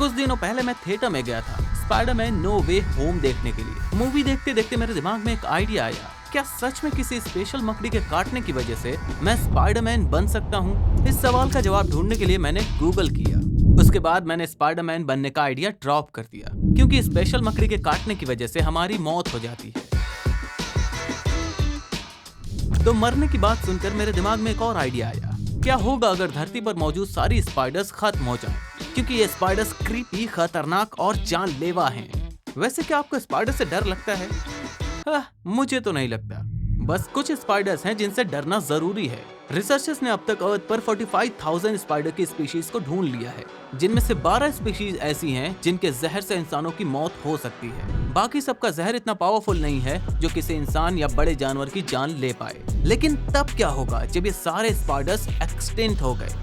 कुछ दिनों पहले मैं थिएटर में गया था स्पाइडरमैन नो वे होम देखने के लिए। मूवी देखते देखते मेरे दिमाग में एक आइडिया आया, क्या सच में किसी स्पेशल मकड़ी के काटने की वजह से मैं स्पाइडरमैन बन सकता हूँ? इस सवाल का जवाब ढूंढने के लिए मैंने गूगल किया। उसके बाद मैंने स्पाइडरमैन बनने का आइडिया ड्रॉप कर दिया, क्योंकि स्पेशल मकड़ी के काटने की वजह से हमारी मौत हो जाती है। तो मरने की बात सुनकर मेरे दिमाग में एक और आइडिया आया, क्या होगा अगर धरती पर मौजूद सारी स्पाइडर्स खत्म हो जाएं? क्योंकि ये स्पाइडर्स क्रीपी, खतरनाक और जानलेवा हैं। वैसे क्या आपको स्पाइडर से डर लगता है? मुझे तो नहीं लगता। बस कुछ स्पाइडर्स हैं जिनसे डरना जरूरी है। रिसर्चर्स ने अब तक अर्थ पर 45,000 स्पाइडर की स्पीशीज को ढूंढ लिया है, जिनमें से 12 स्पीशीज ऐसी हैं जिनके जहर से इंसानों की मौत हो सकती है। बाकी सबका जहर इतना पावरफुल नहीं है जो किसी इंसान या बड़े जानवर की जान ले पाए। लेकिन तब क्या होगा जब ये सारे स्पाइडर्स एक्सटिंक्ट हो गए?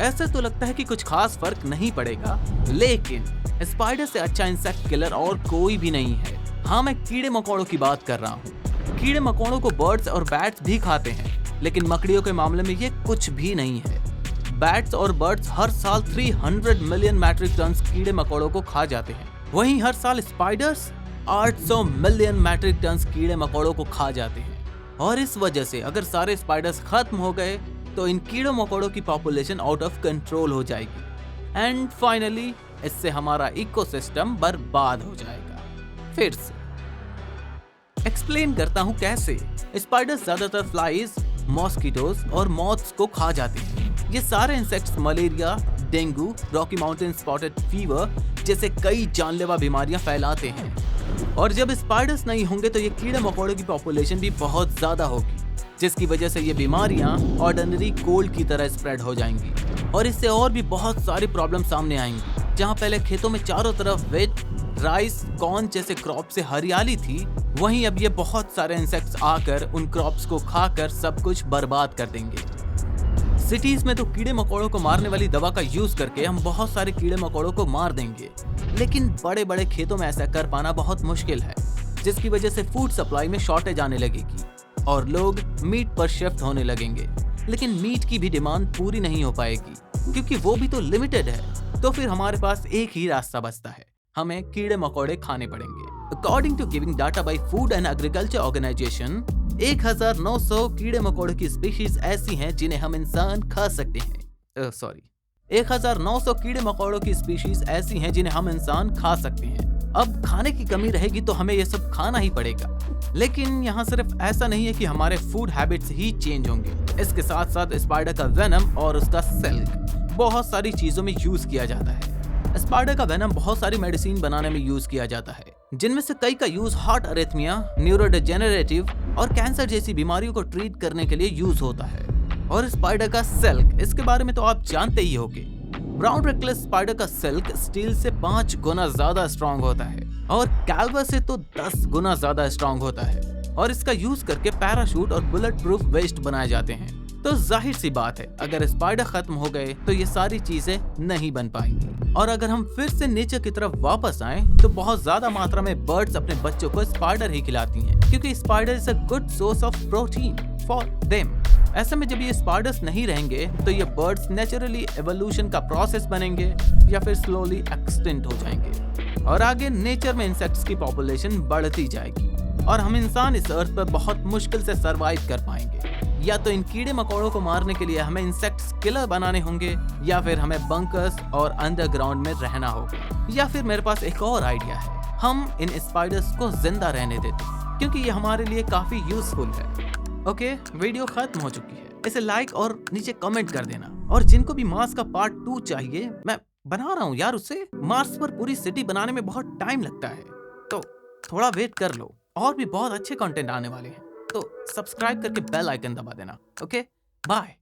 ऐसे तो लगता है कि कुछ खास फर्क नहीं पड़ेगा, लेकिन स्पाइडर से अच्छा इंसेक्ट किलर और कोई भी नहीं है। हाँ, मैं कीड़े मकोड़ों की बात कर रहा हूँ। कीड़े मकोड़ों को बर्ड्स और बैट्स भी खाते हैं, लेकिन मकड़ियों के मामले में ये कुछ भी नहीं है। बैट्स और बर्ड्स हर साल 300 मिलियन मैट्रिक टन कीड़े मकोड़ों को खा जाते हैं। वहीं हर साल स्पाइडर्स 800 मिलियन मैट्रिक टन कीड़े मकोड़ों को खा जाते हैं। और इस वजह से अगर सारे स्पाइडर्स खत्म हो गए तो इन कीड़े मकोड़ों की पॉपुलेशन आउट ऑफ कंट्रोल हो जाएगी। एंड फाइनली इससे हमारा इकोसिस्टम बर्बाद हो जाएगा। फिर से एक्सप्लेन करता हूँ कैसे। स्पाइडर्स ज्यादातर फ्लाइज, मॉस्किटोज और मॉथ्स को खा जाते हैं। ये सारे insects malaria, dengue, Rocky mountain spotted fever जैसे कई जानलेवा बीमारियां फैलाते हैं। और जब स्पाइडर्स नहीं होंगे तो ये कीड़े मकोड़ों की पॉपुलेशन भी बहुत ज्यादा होगी, जिसकी वजह से ये बीमारियां ऑर्डिनरी कोल्ड की तरह स्प्रेड हो जाएंगी। और इससे और भी बहुत सारी प्रॉब्लम सामने आएंगी। जहां पहले खेतों में चारों तरफ वेट, राइस, कॉर्न जैसे क्रॉप से हरियाली थी, वहीं अब ये बहुत सारे इंसेक्ट्स आकर उन क्रॉप्स को खाकर सब कुछ बर्बाद कर देंगे। सिटीज में तो कीड़े मकोड़ों को मारने वाली दवा का यूज करके हम बहुत सारे कीड़े मकोड़ों को मार देंगे, लेकिन बड़े बड़े खेतों में ऐसा कर पाना बहुत मुश्किल है, जिसकी वजह से फूड सप्लाई में शॉर्टेज आने लगेगी और लोग मीट पर शिफ्ट होने लगेंगे। लेकिन मीट की भी डिमांड पूरी नहीं हो पाएगी, क्योंकि वो भी तो लिमिटेड है। तो फिर हमारे पास एक ही रास्ता बचता है, हमें कीड़े मकोड़े खाने पड़ेंगे। According to giving data by Food and Agriculture Organization, 1900 कीड़े मकोड़े की स्पीशीज ऐसी हैं जिन्हें हम इंसान खा सकते हैं। 1900 कीड़े मकोड़ों की स्पीशीज ऐसी हैं जिन्हें हम इंसान खा सकते हैं। अब खाने की कमी रहेगी तो हमें ये सब खाना ही पड़ेगा। लेकिन यहाँ सिर्फ ऐसा नहीं है कि हमारे फूड हैबिट्स ही चेंज होंगे। इसके साथ साथ स्पाइडर का वेनम और उसका सिल्क बहुत सारी चीजों में यूज किया जाता है। स्पाइडर का वेनम बहुत सारी मेडिसिन बनाने में यूज किया जाता है, जिनमें से कई का यूज हार्ट अरेथमिया, न्यूरोडेजेनरेटिव और कैंसर जैसी बीमारियों को ट्रीट करने के लिए यूज होता है। और स्पाइडर का सिल्क, इसके बारे में तो आप जानते ही होंगे। ब्राउन रेक्लेस स्पाइडर का सिल्क स्टील से 5 गुना ज्यादा स्ट्रॉन्ग होता है और कैल्वर से तो 10 गुना ज्यादा स्ट्रॉन्ग होता है। और इसका यूज करके पैराशूट और बुलेट प्रूफ वेस्ट बनाए जाते हैं। तो जाहिर सी बात है, अगर स्पाइडर खत्म हो गए तो ये सारी चीजें नहीं बन पाएंगी। और अगर हम फिर से नेचर की तरफ वापस आएं, तो बहुत ज्यादा मात्रा में बर्ड्स अपने बच्चों को स्पाइडर ही खिलाती हैं, क्योंकि spider is a good source of protein for them. ऐसे में जब ये स्पाइडर्स नहीं रहेंगे तो ये बर्ड्स नेचुरली एवोल्यूशन का प्रोसेस बनेंगे या फिर स्लोली एक्सटिंक्ट हो जाएंगे। और आगे नेचर में इंसेक्ट्स की पॉपुलेशन बढ़ती जाएगी और हम इंसान इस अर्थ पर बहुत मुश्किल से सरवाइव कर पाएंगे। या तो इन कीड़े मकोड़ों को मारने के लिए हमें इंसेक्ट्स किलर बनाने होंगे, या फिर हमें बंकर्स और अंडरग्राउंड में रहना होगा। या फिर मेरे पास एक और आइडिया है, हम इन स्पाइडर्स को जिंदा रहने देते हैं, क्योंकि ये हमारे लिए काफी यूजफुल है। ओके, वीडियो खत्म हो चुकी है। इसे लाइक और नीचे कमेंट कर देना। और जिनको भी मार्स का पार्ट 2 चाहिए, मैं बना रहा हूँ यार उसे। मार्स पर पूरी सिटी बनाने में बहुत टाइम लगता है, तो थोड़ा वेट कर लो। और भी बहुत अच्छे कंटेंट आने वाले हैं, तो सब्सक्राइब करके बेल आइकन दबा देना। Okay, bye.